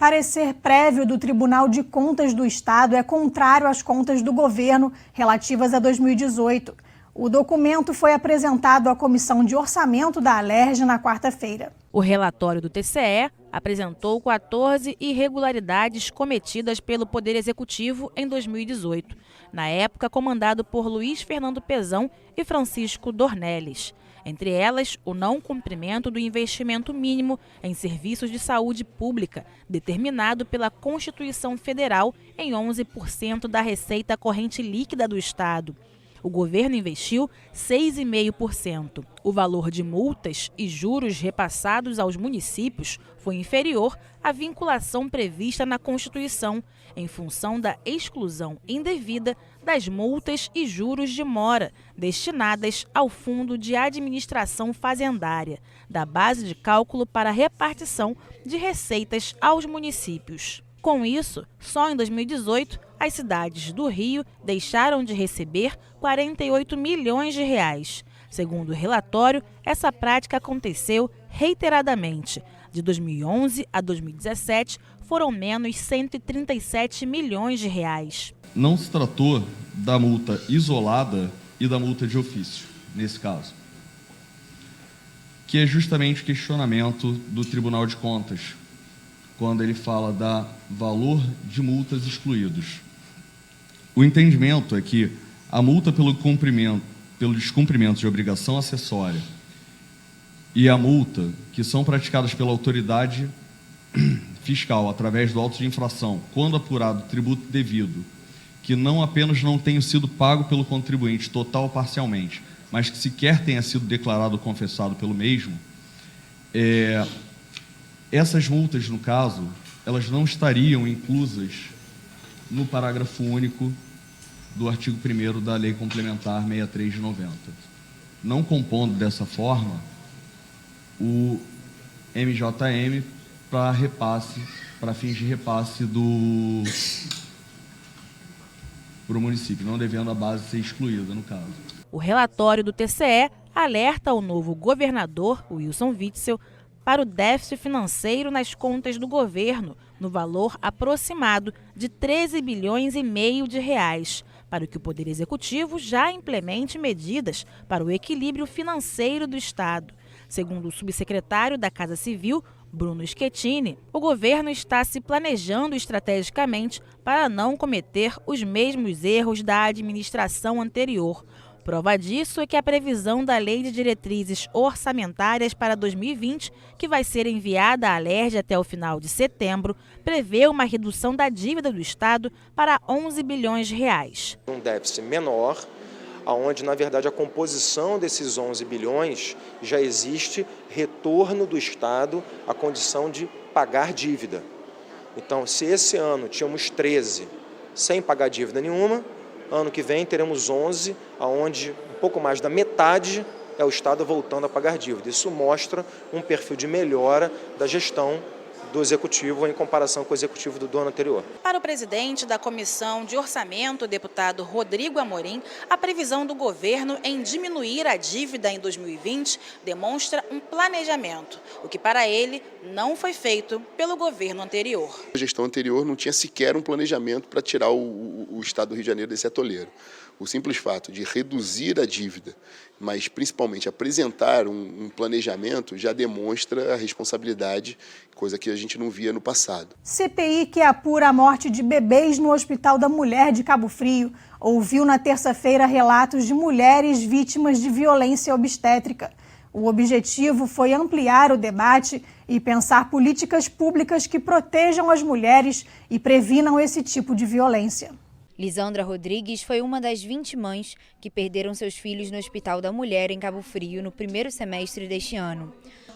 Parecer prévio do Tribunal de Contas do Estado é contrário às contas do governo relativas a 2018. O documento foi apresentado à Comissão de Orçamento da Alerj na quarta-feira. O relatório do TCE apresentou 14 irregularidades cometidas pelo Poder Executivo em 2018, na época comandado por Luiz Fernando Pezão e Francisco Dornelles. Entre elas, o não cumprimento do investimento mínimo em serviços de saúde pública, determinado pela Constituição Federal em 11% da receita corrente líquida do Estado. O governo investiu 6,5%. O valor de multas e juros repassados aos municípios foi inferior à vinculação prevista na Constituição, em função da exclusão indevida das multas e juros de mora destinadas ao Fundo de Administração Fazendária, da base de cálculo para repartição de receitas aos municípios. Com isso, só em 2018, as cidades do Rio deixaram de receber 48 milhões de reais. Segundo o relatório, essa prática aconteceu reiteradamente. De 2011 a 2017, foram menos 137 milhões de reais. Não se tratou da multa isolada e da multa de ofício, nesse caso, que é justamente o questionamento do Tribunal de Contas, quando ele fala da valor de multas excluídos. O entendimento é que a multa pelo descumprimento de obrigação acessória e a multa que são praticadas pela autoridade fiscal através do auto de infração, quando apurado o tributo devido, que não apenas não tenha sido pago pelo contribuinte total ou parcialmente, mas que sequer tenha sido declarado ou confessado pelo mesmo, essas multas, no caso, elas não estariam inclusas no parágrafo único do artigo 1º da Lei Complementar 63 de 90. Não compondo dessa forma o MJM para fins de repasse para o município, não devendo a base ser excluída, no caso. O relatório do TCE alerta o novo governador, Wilson Witzel, para o déficit financeiro nas contas do governo, no valor aproximado de 13 bilhões e meio de reais, para que o Poder Executivo já implemente medidas para o equilíbrio financeiro do Estado. Segundo o subsecretário da Casa Civil, Bruno Schettini, o governo está se planejando estrategicamente para não cometer os mesmos erros da administração anterior. Prova disso é que a previsão da Lei de Diretrizes Orçamentárias para 2020, que vai ser enviada à Alerj até o final de setembro, prevê uma redução da dívida do Estado para 11 bilhões de reais. Um déficit menor, onde, na verdade, a composição desses 11 bilhões já existe retorno do Estado à condição de pagar dívida. Então, se esse ano tínhamos 13 sem pagar dívida nenhuma, ano que vem teremos 11, onde um pouco mais da metade é o Estado voltando a pagar dívida. Isso mostra um perfil de melhora da gestão do Executivo em comparação com o Executivo do ano anterior. Para o presidente da Comissão de Orçamento, o deputado Rodrigo Amorim, a previsão do governo em diminuir a dívida em 2020 demonstra um planejamento, o que para ele não foi feito pelo governo anterior. A gestão anterior não tinha sequer um planejamento para tirar o Estado do Rio de Janeiro desse atoleiro. O simples fato de reduzir a dívida, mas principalmente apresentar um planejamento, já demonstra a responsabilidade, coisa que a gente não via no passado. CPI que apura a morte de bebês no Hospital da Mulher de Cabo Frio ouviu na terça-feira relatos de mulheres vítimas de violência obstétrica. O objetivo foi ampliar o debate e pensar políticas públicas que protejam as mulheres e previnam esse tipo de violência. Lisandra Rodrigues foi uma das 20 mães que perderam seus filhos no Hospital da Mulher em Cabo Frio no primeiro semestre deste ano.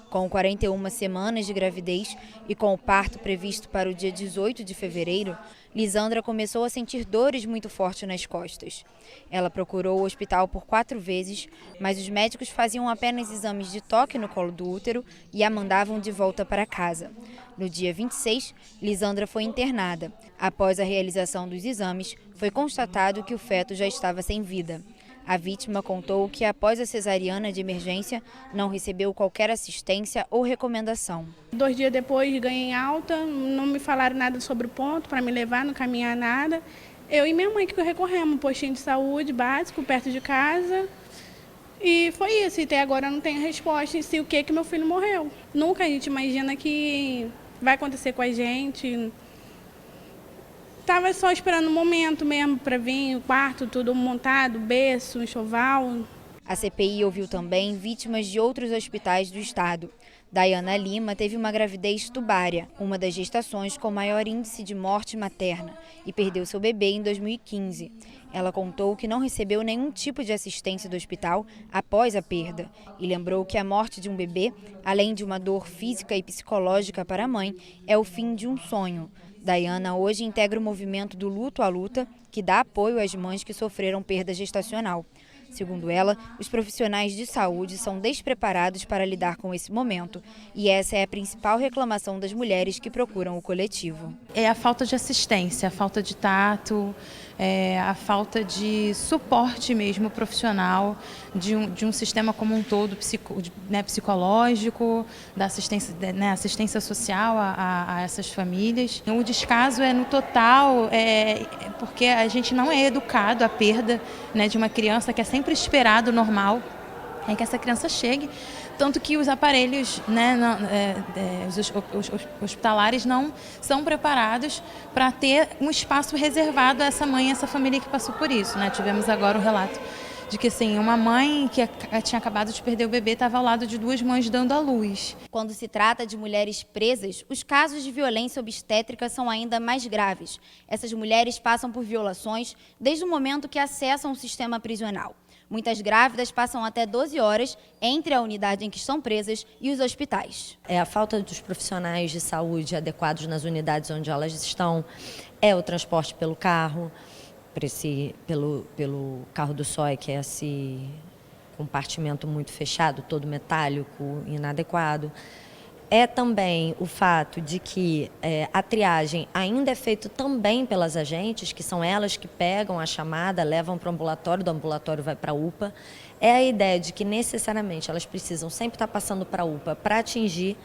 Com 41 semanas de gravidez e com o parto previsto para o dia 18 de fevereiro, Lisandra começou a sentir dores muito fortes nas costas. Ela procurou o hospital por 4 vezes, mas os médicos faziam apenas exames de toque no colo do útero e a mandavam de volta para casa. No dia 26, Lisandra foi internada. Após a realização dos exames, foi constatado que o feto já estava sem vida. A vítima contou que após a cesariana de emergência não recebeu qualquer assistência ou recomendação. 2 dias depois ganhei alta, não me falaram nada sobre o ponto para me levar, não caminhar nada. Eu e minha mãe que recorremos, um postinho de saúde básico perto de casa. E foi isso, e até agora não tenho resposta em si o que meu filho morreu. Nunca a gente imagina que vai acontecer com a gente. Estava só esperando o momento mesmo para vir, o quarto tudo montado, berço, enxoval. A CPI ouviu também vítimas de outros hospitais do estado. Dayana Lima teve uma gravidez tubária, uma das gestações com maior índice de morte materna, e perdeu seu bebê em 2015. Ela contou que não recebeu nenhum tipo de assistência do hospital após a perda e lembrou que a morte de um bebê, além de uma dor física e psicológica para a mãe, é o fim de um sonho. Dayana hoje integra o movimento do Luto à Luta, que dá apoio às mães que sofreram perda gestacional. Segundo ela, os profissionais de saúde são despreparados para lidar com esse momento e essa é a principal reclamação das mulheres que procuram o coletivo. É a falta de assistência, a falta de tato, a falta de suporte mesmo profissional de um sistema como um todo psicológico, da assistência social a essas famílias. O descaso é no total, porque a gente não é educado à perda de uma criança, que é sempre esperado, normal, é que essa criança chegue. Tanto que os aparelhos os hospitalares não são preparados para ter um espaço reservado a essa mãe, essa família que passou por isso. Tivemos agora o relato de que uma mãe que tinha acabado de perder o bebê estava ao lado de 2 mães dando à luz. Quando se trata de mulheres presas, os casos de violência obstétrica são ainda mais graves. Essas mulheres passam por violações desde o momento que acessam o sistema prisional. Muitas grávidas passam até 12 horas entre a unidade em que estão presas e os hospitais. A falta dos profissionais de saúde adequados nas unidades onde elas estão, o transporte pelo carro, pelo carro do SOI, que é esse compartimento muito fechado, todo metálico, inadequado. É também o fato de que a triagem ainda é feita também pelas agentes, que são elas que pegam a chamada, levam para o ambulatório, do ambulatório vai para a UPA. É a ideia de que necessariamente elas precisam sempre estar passando para a UPA para atingir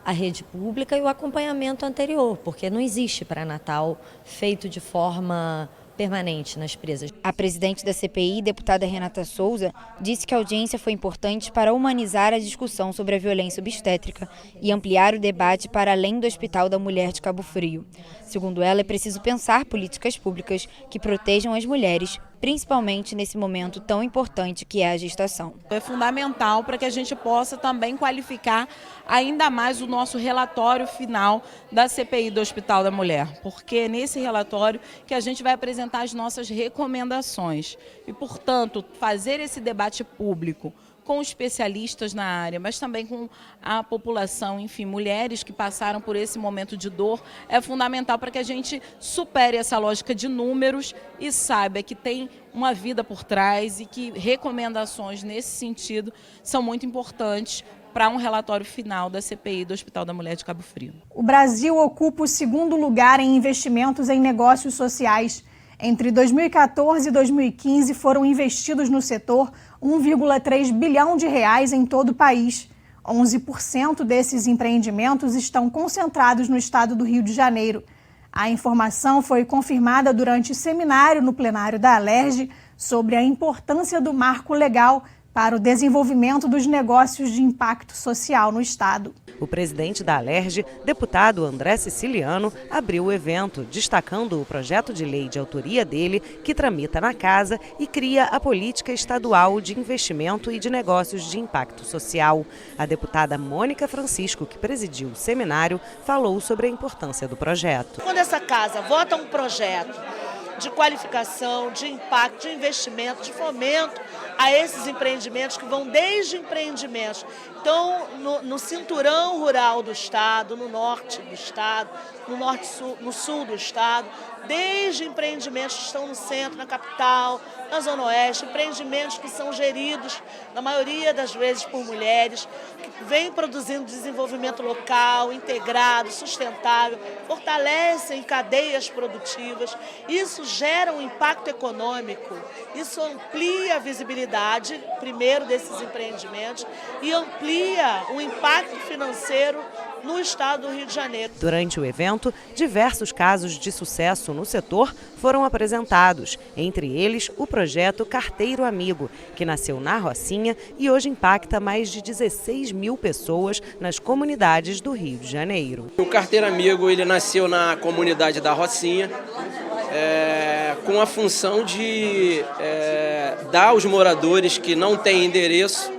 a rede pública e o acompanhamento anterior, porque não existe pré-natal feito de forma permanente nas presas. A presidente da CPI, deputada Renata Souza, disse que a audiência foi importante para humanizar a discussão sobre a violência obstétrica e ampliar o debate para além do Hospital da Mulher de Cabo Frio. Segundo ela, é preciso pensar políticas públicas que protejam as mulheres, principalmente nesse momento tão importante que é a gestação. É fundamental para que a gente possa também qualificar ainda mais o nosso relatório final da CPI do Hospital da Mulher, porque é nesse relatório que a gente vai apresentar as nossas recomendações e, portanto, fazer esse debate público com especialistas na área, mas também com a população, enfim, mulheres que passaram por esse momento de dor, é fundamental para que a gente supere essa lógica de números e saiba que tem uma vida por trás e que recomendações nesse sentido são muito importantes para um relatório final da CPI do Hospital da Mulher de Cabo Frio. O Brasil ocupa o 2º lugar em investimentos em negócios sociais. Entre 2014 e 2015 foram investidos no setor 1,3 bilhão de reais em todo o país. 11% desses empreendimentos estão concentrados no estado do Rio de Janeiro. A informação foi confirmada durante seminário no plenário da Alerj sobre a importância do marco legal para o desenvolvimento dos negócios de impacto social no estado. O presidente da Alerj, deputado André Siciliano, abriu o evento, destacando o projeto de lei de autoria dele, que tramita na casa e cria a política estadual de investimento e de negócios de impacto social. A deputada Mônica Francisco, que presidiu o seminário, falou sobre a importância do projeto. Quando essa casa vota um projeto de qualificação, de impacto, de investimento, de fomento a esses empreendimentos que vão desde empreendimentos. Então, no cinturão rural do estado, no norte do estado, no sul do estado, desde empreendimentos que estão no centro, na capital, na Zona Oeste, empreendimentos que são geridos, na maioria das vezes, por mulheres, que vêm produzindo desenvolvimento local, integrado, sustentável, fortalecem cadeias produtivas. Isso gera um impacto econômico, isso amplia a visibilidade, primeiro, desses empreendimentos e amplia o impacto financeiro no estado do Rio de Janeiro. Durante o evento, diversos casos de sucesso no setor foram apresentados, entre eles o projeto Carteiro Amigo, que nasceu na Rocinha e hoje impacta mais de 16 mil pessoas nas comunidades do Rio de Janeiro. O Carteiro Amigo ele nasceu na comunidade da Rocinha, com a função de dar aos moradores que não têm endereço,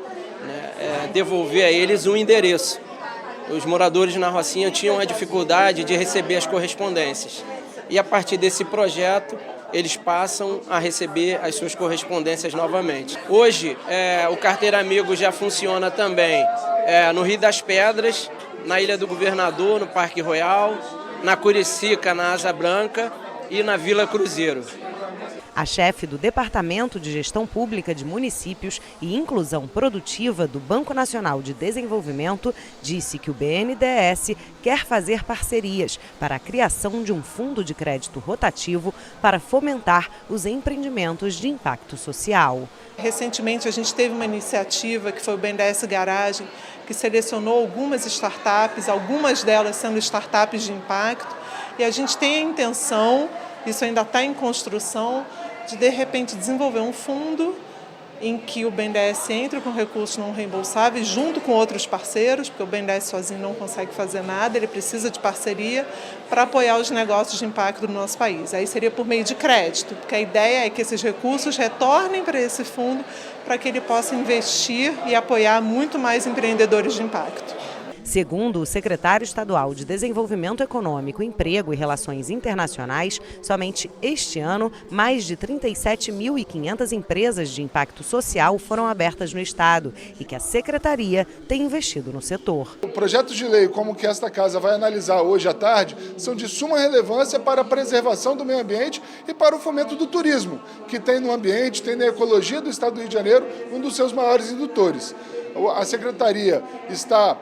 devolver a eles um endereço. Os moradores na Rocinha tinham a dificuldade de receber as correspondências. E a partir desse projeto, eles passam a receber as suas correspondências novamente. Hoje, o Carteiro Amigo já funciona também no Rio das Pedras, na Ilha do Governador, no Parque Royal, na Curicica, na Asa Branca e na Vila Cruzeiro. A chefe do Departamento de Gestão Pública de Municípios e Inclusão Produtiva do Banco Nacional de Desenvolvimento disse que o BNDES quer fazer parcerias para a criação de um fundo de crédito rotativo para fomentar os empreendimentos de impacto social. Recentemente a gente teve uma iniciativa que foi o BNDES Garagem, que selecionou algumas startups, algumas delas sendo startups de impacto, e a gente tem a intenção, isso ainda está em construção, de repente desenvolver um fundo em que o BNDES entre com recursos não reembolsáveis junto com outros parceiros, porque o BNDES sozinho não consegue fazer nada, ele precisa de parceria para apoiar os negócios de impacto do nosso país. Aí seria por meio de crédito, porque a ideia é que esses recursos retornem para esse fundo para que ele possa investir e apoiar muito mais empreendedores de impacto. Segundo o secretário estadual de Desenvolvimento Econômico, Emprego e Relações Internacionais, somente este ano, mais de 37.500 empresas de impacto social foram abertas no estado e que a secretaria tem investido no setor. O projeto de lei, como que esta casa vai analisar hoje à tarde, são de suma relevância para a preservação do meio ambiente e para o fomento do turismo, que tem no ambiente, tem na ecologia do estado do Rio de Janeiro, um dos seus maiores indutores. A Secretaria está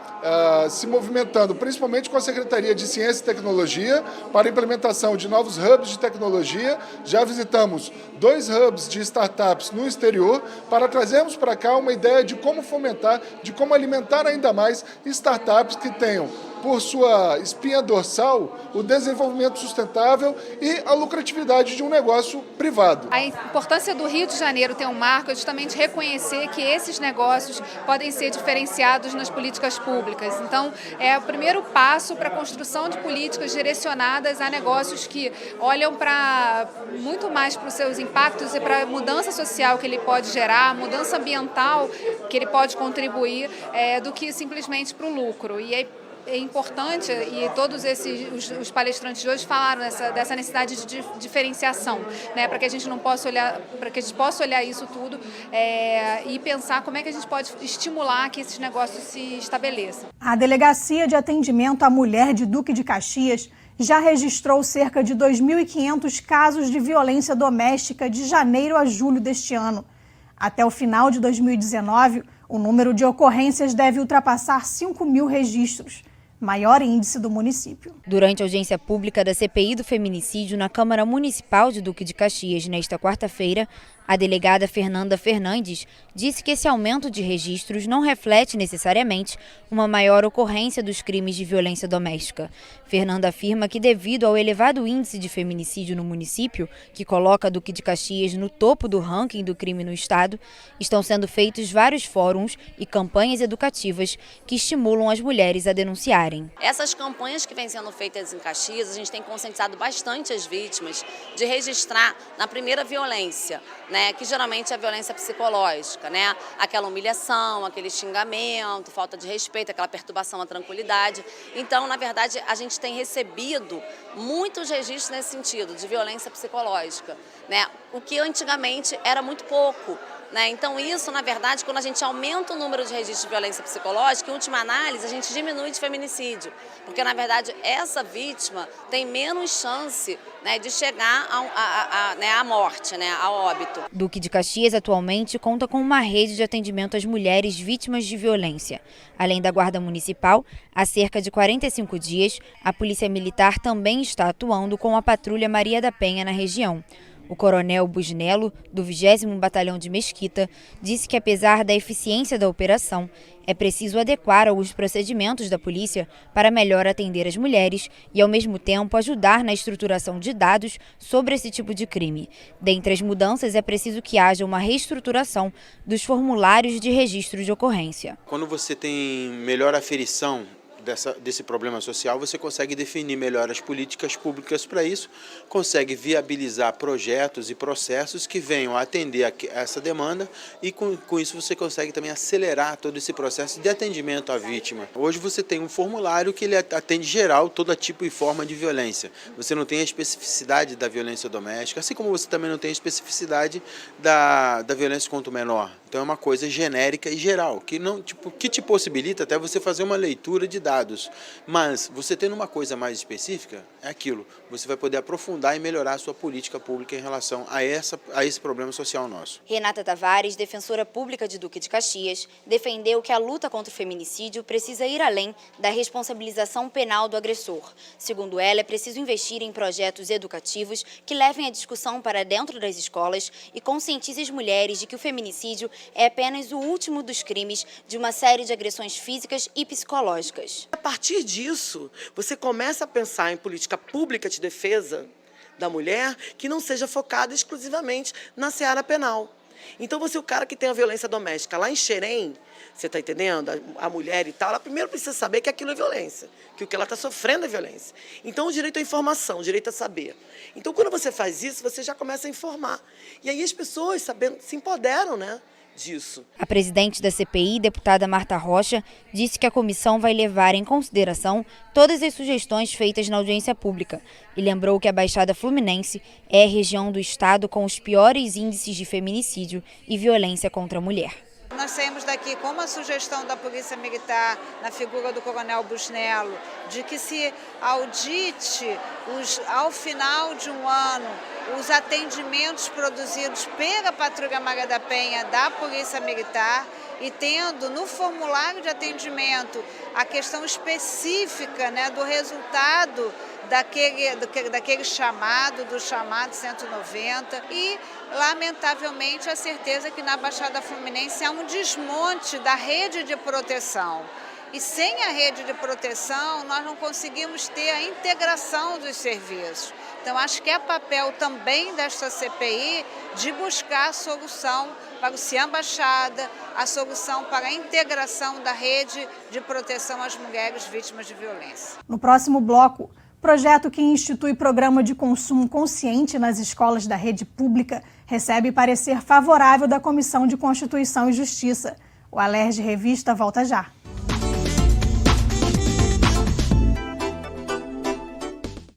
se movimentando, principalmente com a Secretaria de Ciência e Tecnologia, para a implementação de novos hubs de tecnologia. Já visitamos 2 hubs de startups no exterior para trazermos para cá uma ideia de como fomentar, de como alimentar ainda mais startups que tenham por sua espinha dorsal o desenvolvimento sustentável e a lucratividade de um negócio privado. A importância do Rio de Janeiro ter um marco é justamente reconhecer que esses negócios podem ser diferenciados nas políticas públicas. Então, é o primeiro passo para a construção de políticas direcionadas a negócios que olham muito mais para os seus impactos e para a mudança social que ele pode gerar, a mudança ambiental que ele pode contribuir, do que simplesmente para o lucro. E é importante, e todos os palestrantes de hoje falaram dessa necessidade de diferenciação, né, para que a gente possa olhar isso tudo e pensar como é que a gente pode estimular que esses negócios se estabeleçam. A Delegacia de Atendimento à Mulher de Duque de Caxias já registrou cerca de 2.500 casos de violência doméstica de janeiro a julho deste ano. Até o final de 2019, o número de ocorrências deve ultrapassar 5.000 registros, maior índice do município. Durante a audiência pública da CPI do feminicídio na Câmara Municipal de Duque de Caxias nesta quarta-feira, a delegada Fernanda Fernandes disse que esse aumento de registros não reflete necessariamente uma maior ocorrência dos crimes de violência doméstica. Fernanda afirma que, devido ao elevado índice de feminicídio no município, que coloca Duque de Caxias no topo do ranking do crime no estado, estão sendo feitos vários fóruns e campanhas educativas que estimulam as mulheres a denunciarem. Essas campanhas que vêm sendo feitas em Caxias, a gente tem conscientizado bastante as vítimas de registrar na primeira violência, né, que geralmente é a violência psicológica, né? Aquela humilhação, aquele xingamento, falta de respeito, aquela perturbação à tranquilidade. Então, na verdade, a gente tem recebido muitos registros nesse sentido, de violência psicológica, né? O que antigamente era muito pouco. né? Então isso, na verdade, quando a gente aumenta o número de registros de violência psicológica, em última análise, a gente diminui de feminicídio, porque na verdade essa vítima tem menos chance, né, de chegar à morte, né, ao óbito. Duque de Caxias atualmente conta com uma rede de atendimento às mulheres vítimas de violência. Além da Guarda Municipal, há cerca de 45 dias, a Polícia Militar também está atuando com a Patrulha Maria da Penha na região. O coronel Busnello, do 20º Batalhão de Mesquita, disse que apesar da eficiência da operação, é preciso adequar os procedimentos da polícia para melhor atender as mulheres e, ao mesmo tempo, ajudar na estruturação de dados sobre esse tipo de crime. Dentre as mudanças, é preciso que haja uma reestruturação dos formulários de registro de ocorrência. Quando você tem melhor aferição desse problema social, você consegue definir melhor as políticas públicas para isso, consegue viabilizar projetos e processos que venham a atender a essa demanda e com isso você consegue também acelerar todo esse processo de atendimento à vítima. Hoje você tem um formulário que ele atende geral, todo tipo e forma de violência. Você não tem a especificidade da violência doméstica, assim como você também não tem a especificidade da violência contra o menor. Então é uma coisa genérica e geral, que te possibilita até você fazer uma leitura de dados. Mas você tendo uma coisa mais específica, é aquilo. Você vai poder aprofundar e melhorar a sua política pública em relação a esse problema social nosso. Renata Tavares, defensora pública de Duque de Caxias, defendeu que a luta contra o feminicídio precisa ir além da responsabilização penal do agressor. Segundo ela, é preciso investir em projetos educativos que levem a discussão para dentro das escolas e conscientizem as mulheres de que o feminicídio é apenas o último dos crimes de uma série de agressões físicas e psicológicas. A partir disso, você começa a pensar em política pública de defesa da mulher que não seja focada exclusivamente na seara penal. Então, o cara que tem a violência doméstica lá em Xerém, você está entendendo? A mulher e tal, ela primeiro precisa saber que aquilo é violência, que o que ela está sofrendo é violência. Então, o direito à informação, o direito a saber. Então, quando você faz isso, você já começa a informar. E aí as pessoas, sabendo, se empoderam, né? Disso. A presidente da CPI, deputada Marta Rocha, disse que a comissão vai levar em consideração todas as sugestões feitas na audiência pública e lembrou que a Baixada Fluminense é a região do estado com os piores índices de feminicídio e violência contra a mulher. Nós saímos daqui com uma sugestão da Polícia Militar, na figura do coronel Busnello, de que se audite, ao final de um ano, os atendimentos produzidos pela Patrulha Maria da Penha da Polícia Militar e tendo no formulário de atendimento a questão específica, né, do resultado daquele chamado, do chamado 190 e, lamentavelmente, a certeza que na Baixada Fluminense há um desmonte da rede de proteção. E sem a rede de proteção, nós não conseguimos ter a integração dos serviços. Então, acho que é papel também desta CPI de buscar a solução para o Ciam Baixada, a solução para a integração da rede de proteção às mulheres vítimas de violência. No próximo bloco, projeto que institui programa de consumo consciente nas escolas da rede pública recebe parecer favorável da Comissão de Constituição e Justiça. O Alerj Revista volta já.